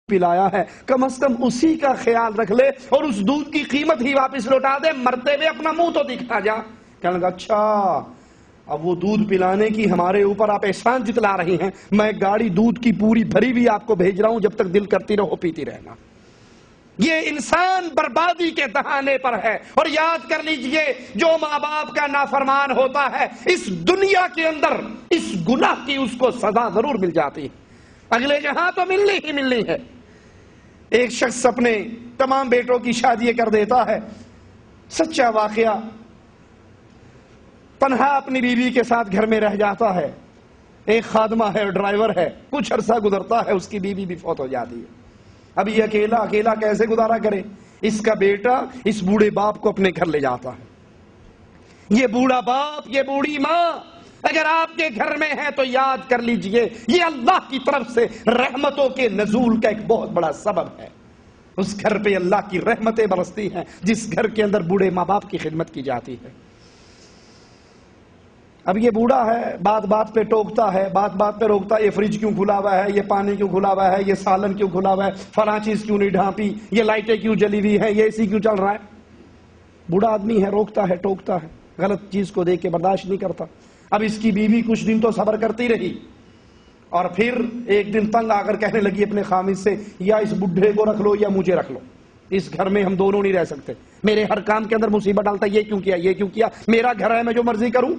پلایا ہے، کم از کم اسی کا خیال رکھ لے اور اس دودھ کی قیمت ہی واپس لوٹا دے، مرتے ہوئے اپنا منہ تو دکھا جا۔ کہنے لگا اچھا اب وہ دودھ پلانے کی ہمارے اوپر آپ احسان جتلا رہی ہیں، میں گاڑی دودھ کی پوری بھری بھی آپ کو بھیج رہا ہوں، جب تک دل کرتی رہو پیتی رہنا۔ یہ انسان بربادی کے دہانے پر ہے، اور یاد کر لیجئے جو ماں باپ کا نافرمان ہوتا ہے اس دنیا کے اندر اس گناہ کی اس کو سزا ضرور مل جاتی ہے، اگلے جہاں تو ملنی ہی ملنی ہے۔ ایک شخص اپنے تمام بیٹوں کی شادی کر دیتا ہے، سچا واقعہ، تنہا اپنی بیوی کے ساتھ گھر میں رہ جاتا ہے، ایک خادمہ ہے اور ڈرائیور ہے، کچھ عرصہ گزرتا ہے اس کی بیوی بھی فوت ہو جاتی ہے۔ اب یہ اکیلا کیسے گزارا کرے؟ اس کا بیٹا اس بوڑھے باپ کو اپنے گھر لے جاتا ہے۔ یہ بوڑھا باپ، یہ بوڑھی ماں اگر آپ کے گھر میں ہے تو یاد کر لیجئے یہ اللہ کی طرف سے رحمتوں کے نزول کا ایک بہت بڑا سبب ہے۔ اس گھر پہ اللہ کی رحمتیں برستی ہیں جس گھر کے اندر بوڑھے ماں باپ کی خدمت کی جاتی ہے۔ اب یہ بوڑھا ہے، بات بات پہ ٹوکتا ہے، بات بات پہ روکتا ہے، یہ فریج کیوں کھلا ہوا ہے، یہ پانی کیوں کھلا ہوا ہے، یہ سالن کیوں کھلا ہوا ہے، فلاں چیز کیوں نہیں ڈھانپی، یہ لائٹیں کیوں جلی ہوئی ہیں، یہ اے سی کیوں چل رہا ہے۔ بوڑھا آدمی ہے، روکتا ہے، ٹوکتا ہے، غلط چیز کو دیکھ کے برداشت نہیں کرتا۔ اب اس کی بیوی کچھ دن تو صبر کرتی رہی، اور پھر ایک دن تنگ آ کر کہنے لگی اپنے خامد سے، یا اس بڈھے کو رکھ لو یا مجھے رکھ لو، اس گھر میں ہم دونوں نہیں رہ سکتے، میرے ہر کام کے اندر مصیبت ڈالتا ہے، یہ کیوں کیا، یہ کیوں کیا، میرا گھر ہے میں جو مرضی کروں۔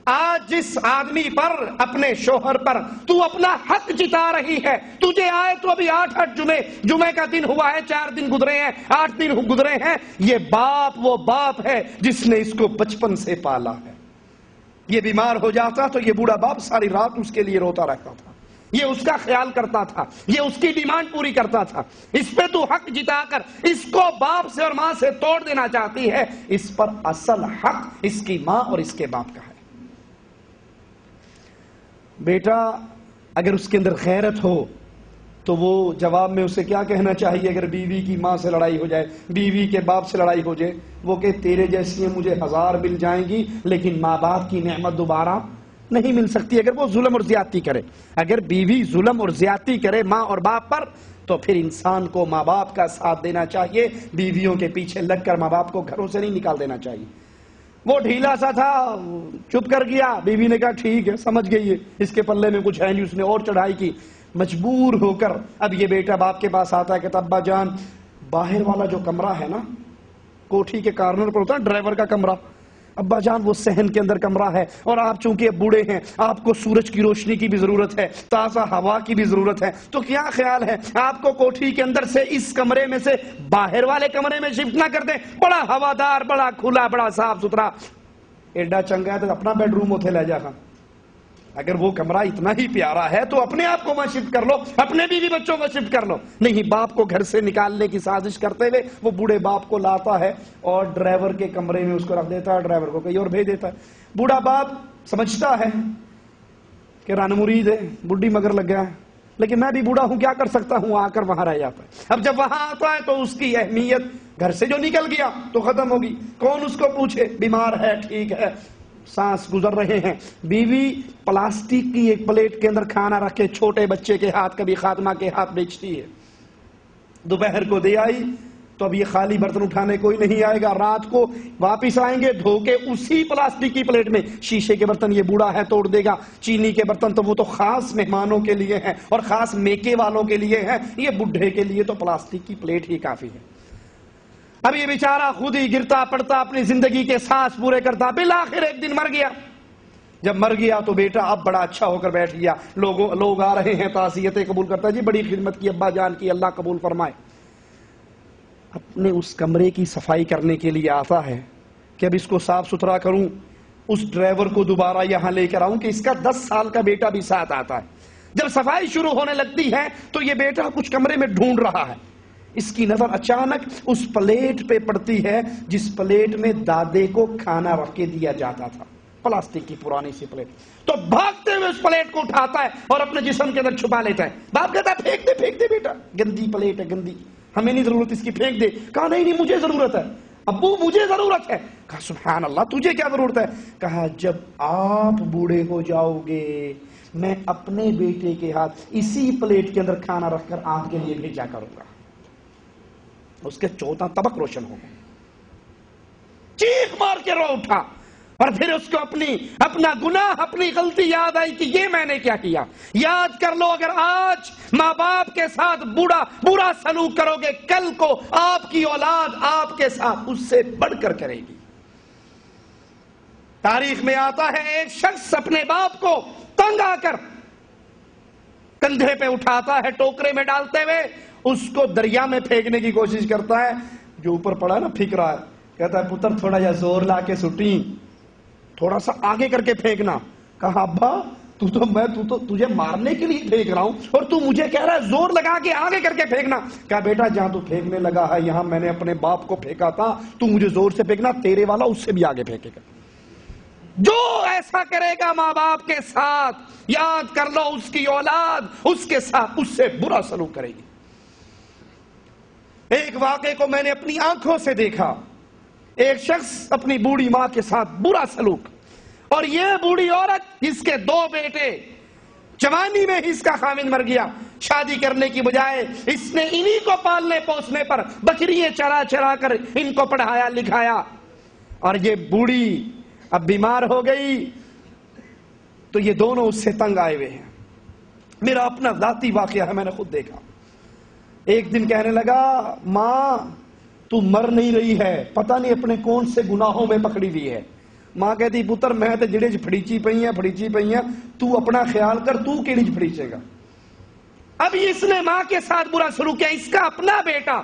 آج جس آدمی پر، اپنے شوہر پر تو اپنا حق جتا رہی ہے، تجھے آئے تو ابھی 8 جمعے کا دن ہوا ہے، 4 دن گزرے ہیں، 8 دن گزرے ہیں، یہ باپ وہ باپ ہے جس نے اس کو بچپن سے پالا ہے۔ یہ بیمار ہو جاتا تو یہ بوڑھا باپ ساری رات اس کے لیے روتا رہتا تھا، یہ اس کا خیال کرتا تھا، یہ اس کی ڈیمانڈ پوری کرتا تھا۔ اس پہ تو حق جتا کر اس کو باپ سے اور ماں سے توڑ دینا چاہتی ہے، اس پر اصل حق اس کی ماں اور اس کے باپ کا ہے۔ بیٹا اگر اس کے اندر غیرت ہو تو وہ جواب میں اسے کیا کہنا چاہیے؟ اگر بیوی کی ماں سے لڑائی ہو جائے، بیوی کے باپ سے لڑائی ہو جائے، وہ کہ تیرے جیسی مجھے 1000 مل جائیں گی لیکن ماں باپ کی نعمت دوبارہ نہیں مل سکتی۔ اگر وہ ظلم اور زیادتی کرے، اگر بیوی ظلم اور زیادتی کرے ماں اور باپ پر، تو پھر انسان کو ماں باپ کا ساتھ دینا چاہیے، بیویوں کے پیچھے لگ کر ماں باپ کو گھروں سے نہیں نکال دینا چاہیے۔ وہ ڈھیلا سا تھا، چپ کر گیا، بیوی نے کہا ٹھیک ہے، سمجھ گئی ہے اس کے پلے میں کچھ ہے نہیں، اس نے اور چڑھائی کی، مجبور ہو کر اب یہ بیٹا باپ کے پاس آتا ہے کہ ابا جان باہر والا جو کمرہ ہے نا، کوٹھی کے کارنر پر ہوتا ہے ڈرائیور کا کمرہ، ابا جان وہ صحن کے اندر کمرہ ہے، اور آپ چونکہ بوڑھے ہیں، آپ کو سورج کی روشنی کی بھی ضرورت ہے، تازہ ہوا کی بھی ضرورت ہے، تو کیا خیال ہے آپ کو کوٹھی کے اندر سے اس کمرے میں سے باہر والے کمرے میں شفٹ نہ کر دیں؟ بڑا ہوادار، بڑا کھلا، بڑا صاف ستھرا، ایڈا چنگا ہے تو اپنا بیڈ روم اتنے لے جا۔ اگر وہ کمرہ اتنا ہی پیارا ہے تو اپنے آپ کو وہاں شفٹ کر لو، اپنے بیوی بچوں کو شفٹ کر لو۔ نہیں، باپ کو گھر سے نکالنے کی سازش کرتے ہوئے وہ بوڑھے باپ کو لاتا ہے اور ڈرائیور کے کمرے میں اس کو رکھ دیتا ہے، ڈرائیور کو کہیں اور بھیج دیتا ہے۔ بوڑھا باپ سمجھتا ہے کہ رن مرید ہے، بڈھی مگر لگ گیا ہے، لیکن میں بھی بوڑھا ہوں، کیا کر سکتا ہوں، آ کر وہاں رہ جاتا ہے۔ اب جب وہاں آتا ہے تو اس کی اہمیت گھر سے جو نکل گیا تو ختم ہوگی، کون اس کو پوچھے، بیمار ہے، ٹھیک ہے، سانس گزر رہے ہیں۔ بیوی پلاسٹک کی ایک پلیٹ کے اندر کھانا رکھ کے چھوٹے بچے کے ہاتھ، کبھی خاتمہ کے ہاتھ بیچتی ہے، دوپہر کو دے آئی تو اب یہ خالی برتن اٹھانے کوئی نہیں آئے گا، رات کو واپس آئیں گے دھو کے اسی پلاسٹک کی پلیٹ میں، شیشے کے برتن یہ بوڑھا ہے توڑ دے گا، چینی کے برتن تو وہ تو خاص مہمانوں کے لیے ہیں اور خاص میکے والوں کے لیے ہیں، یہ بڈھے کے لیے تو پلاسٹک کی پلیٹ ہی کافی ہے۔ اب یہ بیچارہ خود ہی گرتا پڑتا اپنی زندگی کے سانس پورے کرتا، بالآخر ایک دن مر گیا۔ جب مر گیا تو بیٹا اب بڑا اچھا ہو کر بیٹھ گیا، لوگ آ رہے ہیں، تعزیتیں قبول کرتا ہے، جی بڑی خدمت کی ابا جان کی، اللہ قبول فرمائے۔ اپنے اس کمرے کی صفائی کرنے کے لیے آتا ہے کہ اب اس کو صاف ستھرا کروں، اس ڈرائیور کو دوبارہ یہاں لے کر آؤں کہ اس کا 10 سال کا بیٹا بھی ساتھ آتا ہے۔ جب صفائی شروع ہونے لگتی ہے تو یہ بیٹا کچھ کمرے میں ڈھونڈ رہا ہے، اس کی نظر اچانک اس پلیٹ پہ پڑتی ہے جس پلیٹ میں دادے کو کھانا رکھ کے دیا جاتا تھا، پلاسٹک کی پرانی سی پلیٹ۔ تو بھاگتے ہوئے اس پلیٹ کو اٹھاتا ہے اور اپنے جسم کے اندر چھپا لیتا ہے۔ باپ کہتا ہے پھینک دے بیٹا، گندی پلیٹ ہے، گندی، ہمیں نہیں ضرورت اس کی، پھینک دے۔ کہا نہیں مجھے ضرورت ہے ابو، مجھے ضرورت ہے۔ کہا سبحان اللہ، تجھے کیا ضرورت ہے؟ کہا جب آپ بوڑھے ہو جاؤ گے میں اپنے بیٹے کے ہاتھ اسی پلیٹ کے اندر کھانا رکھ کر آپ کے لیے بھیجا کروں گا. اس کے 14 طبق روشن ہو گئے. چیخ مار کے رو اٹھا اور پھر اس کو اپنا گناہ، اپنی غلطی یاد آئی کہ یہ میں نے کیا کیا. یاد کر لو، اگر آج ماں باپ کے ساتھ برا سلوک کرو گے، کل کو آپ کی اولاد آپ کے ساتھ اس سے بڑھ کر کرے گی. تاریخ میں آتا ہے ایک شخص اپنے باپ کو تنگ آ کر کندھے پہ اٹھاتا ہے، ٹوکرے میں ڈالتے ہوئے اس کو دریا میں پھینکنے کی کوشش کرتا ہے. جو اوپر پڑا نا پھینک رہا ہے، کہتا ہے پتر تھوڑا جا زور لا کے سٹی، تھوڑا سا آگے کر کے پھینکنا. کہا ابا تو تجھے مارنے کے لیے پھینک رہا ہوں اور تو مجھے کہہ رہا ہے زور لگا کے آگے کر کے پھینکنا. کہا بیٹا جہاں تو پھینکنے لگا ہے یہاں میں نے اپنے باپ کو پھینکا تھا، تو مجھے زور سے پھینکنا، تیرے والا اس سے بھی آگے پھینکے گا. جو ایسا کرے گا ماں باپ کے ساتھ، یاد کر لو اس کی اولاد اس کے ساتھ اس سے برا سلوک کرے گی. ایک واقعے کو میں نے اپنی آنکھوں سے دیکھا. ایک شخص اپنی بوڑھی ماں کے ساتھ برا سلوک، اور یہ بوڑھی عورت جس کے 2 بیٹے، جوانی میں ہی اس کا خامند مر گیا. شادی کرنے کی بجائے اس نے انہی کو پالنے پوسنے پر بکریاں چرا چرا کر ان کو پڑھایا لکھایا. اور یہ بوڑھی اب بیمار ہو گئی تو یہ دونوں اس سے تنگ آئے ہوئے ہیں. میرا اپنا ذاتی واقعہ ہے، میں نے خود دیکھا. ایک دن کہنے لگا ماں تو مر نہیں رہی ہے، پتہ نہیں اپنے کون سے گناہوں میں پکڑی ہوئی ہے. ماں کہتی پتر میں تے جڑے پھڑیچی پئی ہیں تو اپنا خیال کر، تو کیڑی پھڑیچے گا. اب اس نے ماں کے ساتھ برا سلوک کیا. اس کا اپنا بیٹا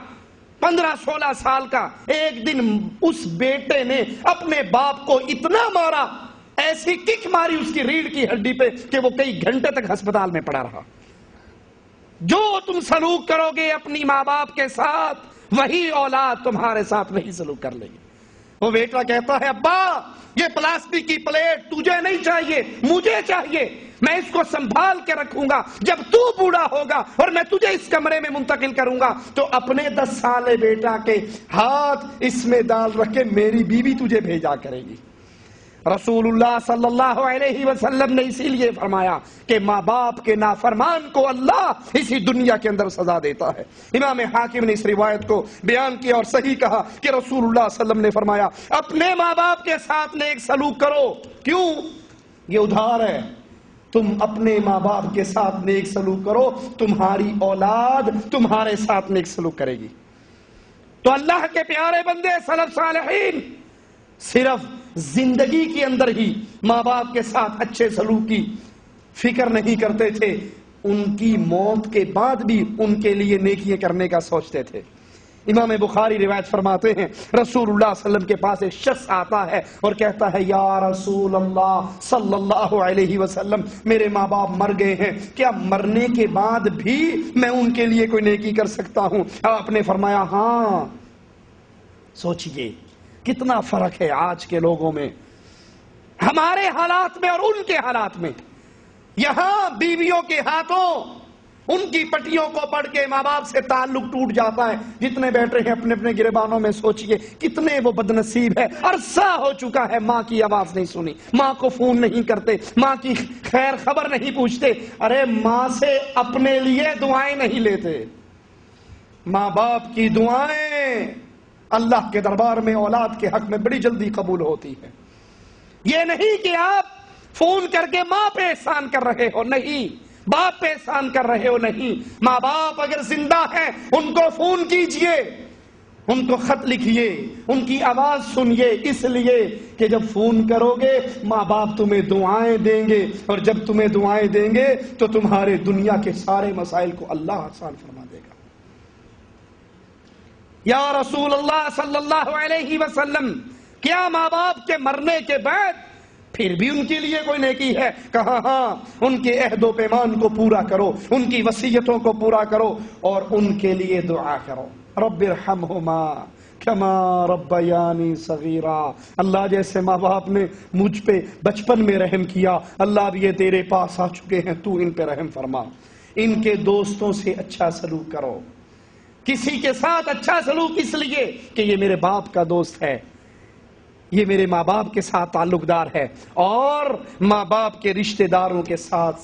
15-16 سال کا، ایک دن اس بیٹے نے اپنے باپ کو اتنا مارا، ایسی کک ماری اس کی ریڑھ کی ہڈی پہ کہ وہ کئی گھنٹے تک ہسپتال میں پڑا رہا. جو تم سلوک کرو گے اپنی ماں باپ کے ساتھ، وہی اولاد تمہارے ساتھ وہی سلوک کر لے گی. وہ بیٹا کہتا ہے ابا یہ پلاسٹک کی پلیٹ تجھے نہیں چاہیے، مجھے چاہیے، میں اس کو سنبھال کے رکھوں گا. جب تو بوڑھا ہوگا اور میں تجھے اس کمرے میں منتقل کروں گا تو اپنے 10 سالے بیٹا کے ہاتھ اس میں ڈال رکھ کے میری بیوی تجھے بھیجا کرے گی. رسول اللہ صلی اللہ علیہ وسلم نے اسی لیے فرمایا کہ ماں باپ کے نافرمان کو اللہ اسی دنیا کے اندر سزا دیتا ہے. امام حاکم نے اس روایت کو بیان کیا اور صحیح کہا کہ رسول اللہ صلی اللہ علیہ وسلم نے فرمایا اپنے ماں باپ کے ساتھ نیک سلوک کرو. کیوں؟ یہ ادھار ہے. تم اپنے ماں باپ کے ساتھ نیک سلوک کرو، تمہاری اولاد تمہارے ساتھ نیک سلوک کرے گی. تو اللہ کے پیارے بندے سلف صالحین صرف زندگی کے اندر ہی ماں باپ کے ساتھ اچھے سلوک کی فکر نہیں کرتے تھے، ان کی موت کے بعد بھی ان کے لیے نیکیاں کرنے کا سوچتے تھے. امام بخاری روایت فرماتے ہیں رسول اللہ صلی اللہ علیہ وسلم کے پاس ایک شخص آتا ہے اور کہتا ہے یا رسول اللہ صلی اللہ علیہ وسلم میرے ماں باپ مر گئے ہیں، کیا مرنے کے بعد بھی میں ان کے لیے کوئی نیکی کر سکتا ہوں؟ آپ نے فرمایا ہاں. سوچئے کتنا فرق ہے آج کے لوگوں میں، ہمارے حالات میں اور ان کے حالات میں. یہاں بیویوں کے ہاتھوں ان کی پٹیوں کو پڑھ کے ماں باپ سے تعلق ٹوٹ جاتا ہے. جتنے بیٹھے ہیں اپنے اپنے گریبانوں میں سوچئے کتنے وہ بد نصیب ہے، عرصہ ہو چکا ہے ماں کی آواز نہیں سنی، ماں کو فون نہیں کرتے، ماں کی خیر خبر نہیں پوچھتے. ارے ماں سے اپنے لیے دعائیں نہیں لیتے. ماں باپ کی دعائیں اللہ کے دربار میں اولاد کے حق میں بڑی جلدی قبول ہوتی ہے. یہ نہیں کہ آپ فون کر کے ماں پہ احسان کر رہے ہو، نہیں، باپ پہ احسان کر رہے ہو، نہیں. ماں باپ اگر زندہ ہیں ان کو فون کیجئے، ان کو خط لکھیے، ان کی آواز سنیے، اس لیے کہ جب فون کرو گے ماں باپ تمہیں دعائیں دیں گے، اور جب تمہیں دعائیں دیں گے تو تمہارے دنیا کے سارے مسائل کو اللہ آسان فرما دے گا. یا رسول اللہ صلی اللہ علیہ وسلم کیا ماں باپ کے مرنے کے بعد پھر بھی ان کے لیے کوئی نیکی ہے؟ کہا ہاں، ان کے عہد و پیمان کو پورا کرو، ان کی وصیتوں کو پورا کرو اور ان کے لیے دعا کرو. رب ارحمہما کما ربیانی صغیرا. اللہ جیسے ماں باپ نے مجھ پہ بچپن میں رحم کیا، اللہ بھی یہ تیرے پاس آ چکے ہیں، تو ان پہ رحم فرما. ان کے دوستوں سے اچھا سلوک کرو. کسی کے ساتھ اچھا سلوک اس لیے کہ یہ میرے باپ کا دوست ہے، یہ میرے ماں باپ کے ساتھ تعلق دار ہے، اور ماں باپ کے رشتہ داروں کے ساتھ